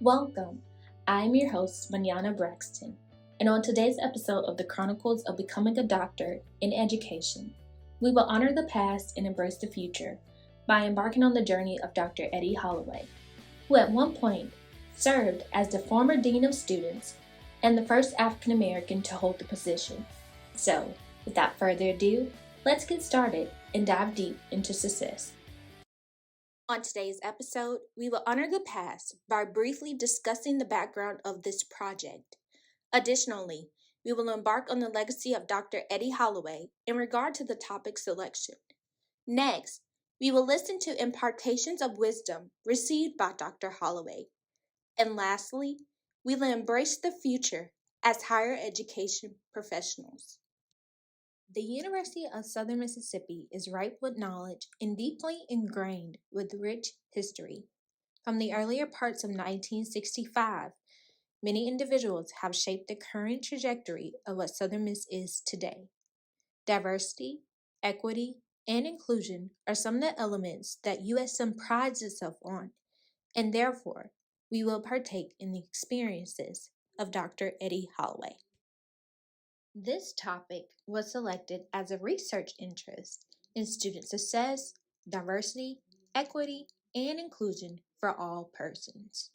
Welcome. I'm your host, Manana Braxton, and on today's episode of the Chronicles of Becoming a Doctor in Education, we will honor the past and embrace the future by embarking on the journey of Dr. Eddie Holloway, who at one point served as the former Dean of Students and the first African American to hold the position. So, without further ado, let's get started and dive deep into success. On today's episode, we will honor the past by briefly discussing the background of this project. Additionally, we will embark on the legacy of Dr. Eddie Holloway in regard to the topic selection. Next, we will listen to impartations of wisdom received by Dr. Holloway. And lastly, we will embrace the future as higher education professionals. The University of Southern Mississippi is ripe with knowledge and deeply ingrained with rich history. From the earlier parts of 1965, many individuals have shaped the current trajectory of what Southern Miss is today. Diversity, equity, and inclusion are some of the elements that USM prides itself on, and therefore, we will partake in the experiences of Dr. Eddie Holloway. This topic was selected as a research interest in student success, diversity, equity, and inclusion for all persons.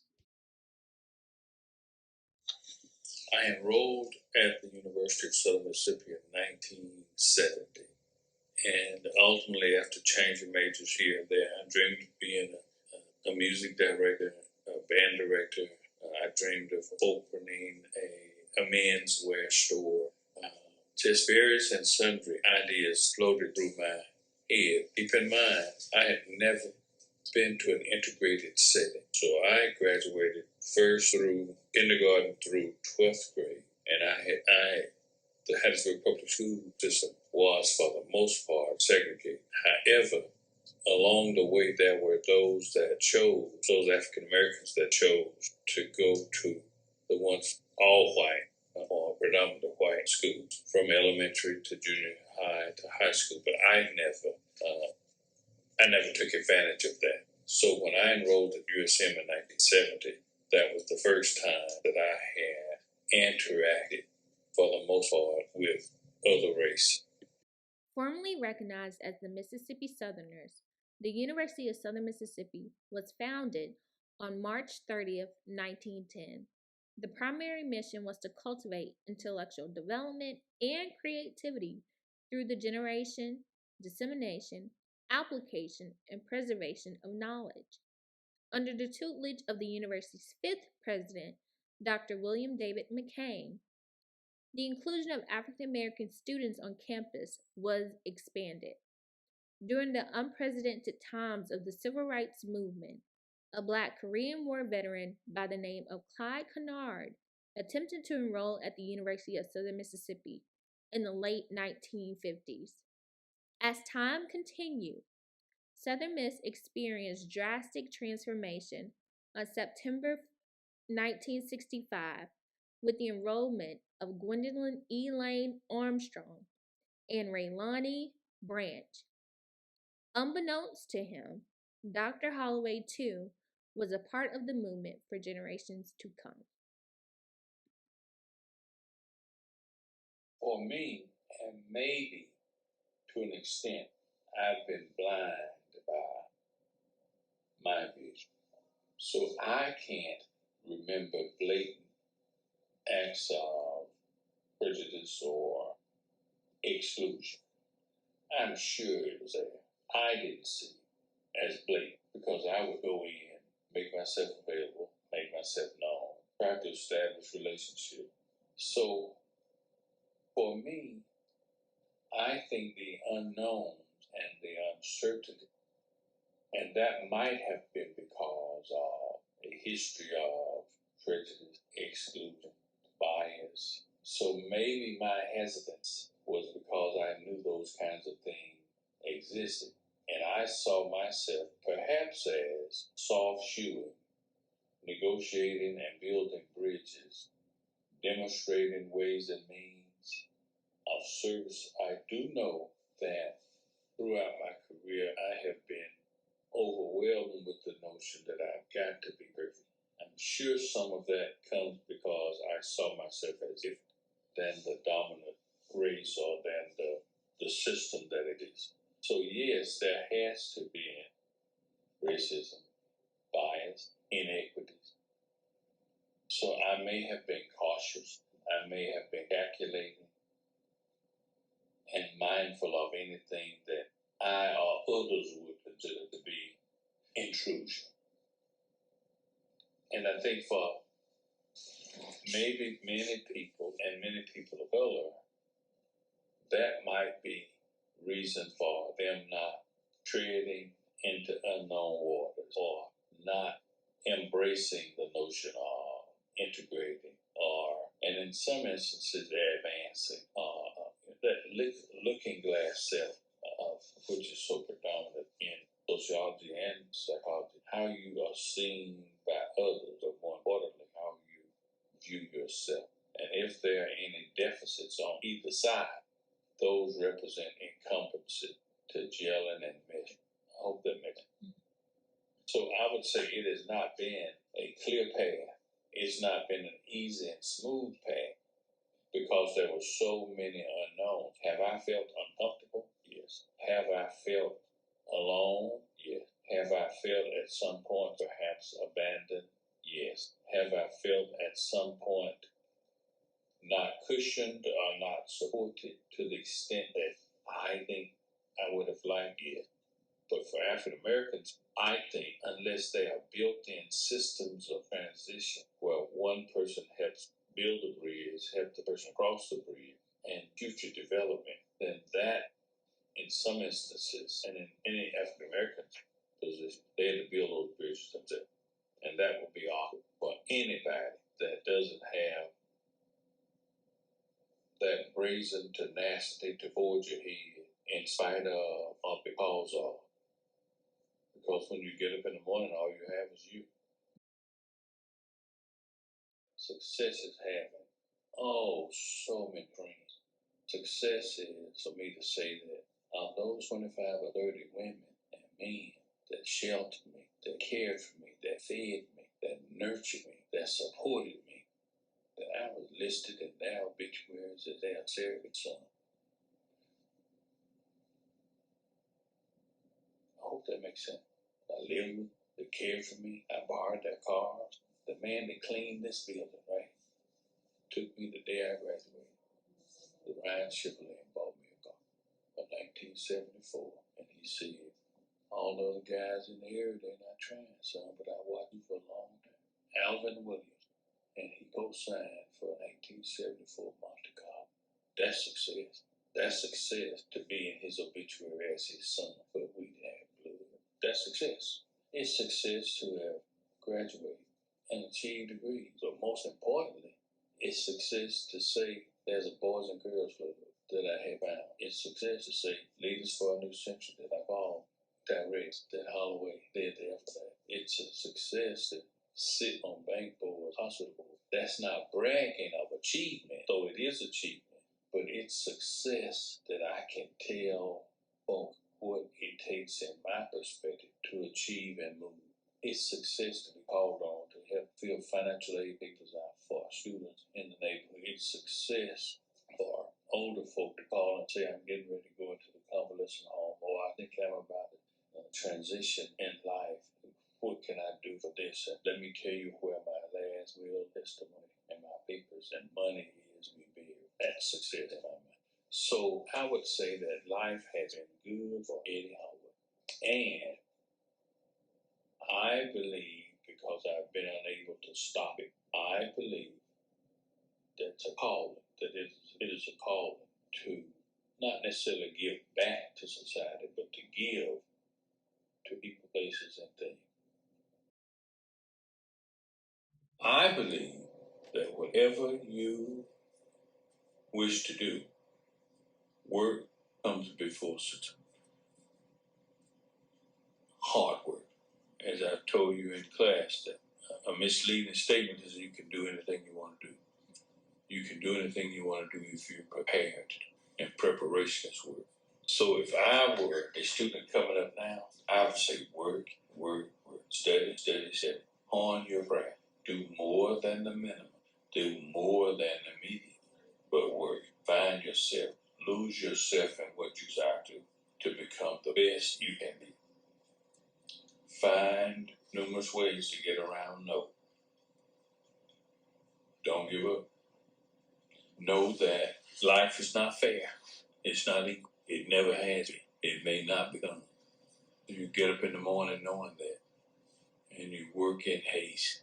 I enrolled at the University of Southern Mississippi in 1970, and ultimately, after changing majors here and there, I dreamed of being a music director, a band director. I dreamed of opening a menswear store. Just various and sundry ideas floated through my head. Keep in mind, I had never been to an integrated setting. So I graduated first through kindergarten through 12th grade. And the Hattiesburg Public School system was, for the most part, segregated. However, along the way, there were those African Americans that chose to go to the once all white or predominantly white schools, from elementary to junior high to high school. But I never took advantage of that. So when I enrolled at USM in 1970, that was the first time that I had interacted, for the most part, with other races. Formerly recognized as the Mississippi Southerners, the University of Southern Mississippi was founded on March 30th, 1910. The primary mission was to cultivate intellectual development and creativity through the generation, dissemination, application, and preservation of knowledge. Under the tutelage of the university's fifth president, Dr. William David McCain, the inclusion of African American students on campus was expanded. During the unprecedented times of the Civil Rights Movement, a Black Korean War veteran by the name of Clyde Kennard attempted to enroll at the University of Southern Mississippi in the late 1950s. As time continued, Southern Miss experienced drastic transformation on September 1965 with the enrollment of Gwendolyn E. Lane Armstrong and Raylani Branch. Unbeknownst to him, Dr. Holloway, too, was a part of the movement for generations to come. For me, and maybe to an extent, I've been blind by my vision. So I can't remember blatant acts of prejudice or exclusion. I'm sure it was there. I didn't see it as blatant because I would go in, make myself available, make myself known, try to establish relationships. So for me, I think the unknown and the uncertainty, and that might have been because of a history of prejudice, exclusion, bias. So maybe my hesitance was because I knew those kinds of things existed. And I saw myself perhaps as soft shoeing, negotiating and building bridges, demonstrating ways and means of service. I do know that throughout my career, I have been overwhelmed with the notion that I've got to be perfect. I'm sure some of that comes because I saw myself as if than the dominant race or than the system that it is. So yes, there has to be racism, bias, inequities. So I may have been cautious. I may have been calculating and mindful of anything that I or others would consider to be intrusion. And I think for maybe many people and many people of color, that might be reason for them not treading into unknown waters or not embracing the notion of integrating or, and in some instances, advancing that looking glass self, which is so predominant in sociology and psychology, how you are seen by others, or more importantly, how you view yourself. And if there are any deficits on either side, those represent incumbency to gelling and meshing. I hope that makes sense. So I would say it has not been a clear path. It's not been an easy and smooth path because there were so many unknowns. Have I felt uncomfortable? Yes. Have I felt alone? Yes. Have I felt at some point perhaps abandoned? Yes. Have I felt at some point not cushioned or not supported to the extent that I think I would have liked it? But for African Americans, I think unless they have built-in systems of transition where one person helps build a bridge, help the person cross the bridge, and future development, then that, in some instances, and in any African American position, they had to build those bridges themselves. And that would be awkward for anybody that doesn't have that brazen tenacity to forge ahead in spite of or because of. Because when you get up in the morning, all you have is you. Success is having, so many dreams. Success is for me to say that those 25 or 30 women and men that sheltered me, that cared for me, that fed me, that nurtured me, that supported me, that I was listed in their obituaries as their surrogate son. I hope that makes sense. I lived with, they cared for me. I borrowed their cars. The man that cleaned this building, right, took me the day I graduated. The Ryan Chevrolet and bought me a car in 1974. And he said, all the other guys in the area, they're not trying, son, but I watched you for a long time. Alvin Williams. And he co-signed for a 1974 Monte Carlo. That's success. That's success to be in his obituary as his son, but we didn't have blood. That's success. It's success to have graduated and achieved degrees. But most importantly, it's success to say there's a Boys and Girls Club that I have found. It's success to say Leaders for a New Century that I've all direct that Holloway did there for that. It's a success to sit on bank boards, hospital boards. That's not bragging of achievement, though it is achievement, but it's success that I can tell folks what it takes in my perspective to achieve and move. It's success to be called on to help fill financial aid papers out for students in the neighborhood. It's success for older folk to call and say, I'm getting ready to go into the convalescent home, or I think I'm about to transition in life. What can I do for this? And let me tell you where my last will, testimony, and my papers and money is me being. That's success in my mind. So I would say that life has been good for Eddie Holloway. And I believe, because I've been unable to stop it, I believe that's a calling, that it is a calling to not necessarily give back to society, but to give to people, places, and things. I believe that whatever you wish to do, work comes before success. Hard work. As I've told you in class, that a misleading statement is you can do anything you want to do. You can do anything you want to do if you're prepared, and preparation is work. So if I were a student coming up now, I would say work, work, work, study, study, study. Hone your craft. Do more than the minimum. Do more than the median. But work. Find yourself. Lose yourself in what you desire to become the best you can be. Find numerous ways to get around no. Don't give up. Know that life is not fair. It's not equal. It never has been. It may not become. You get up in the morning knowing that, and you work in haste.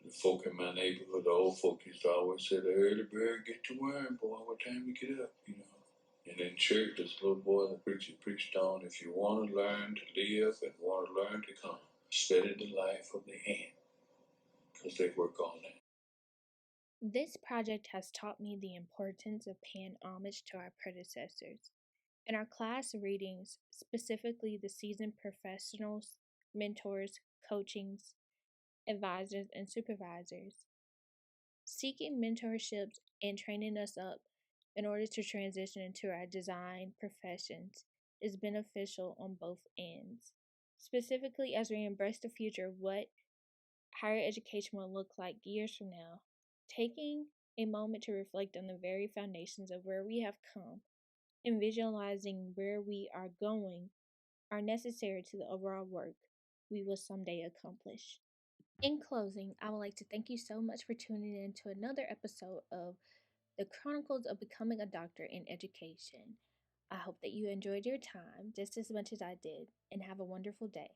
The folk in my neighborhood, the old folk used to always say, the early bird get to worm, boy, what time you get up, you know. And in church, this little boy, the preacher preached on, if you want to learn to live and want to learn to come, study the life of the ant, because they work all night. This project has taught me the importance of paying homage to our predecessors. In our class readings, specifically the seasoned professionals, mentors, coachings, advisors, and supervisors, seeking mentorships and training us up in order to transition into our design professions is beneficial on both ends. Specifically, as we embrace the future of what higher education will look like years from now, taking a moment to reflect on the very foundations of where we have come and visualizing where we are going are necessary to the overall work we will someday accomplish. In closing, I would like to thank you so much for tuning in to another episode of the Chronicles of Becoming a Doctor in Education. I hope that you enjoyed your time just as much as I did, and have a wonderful day.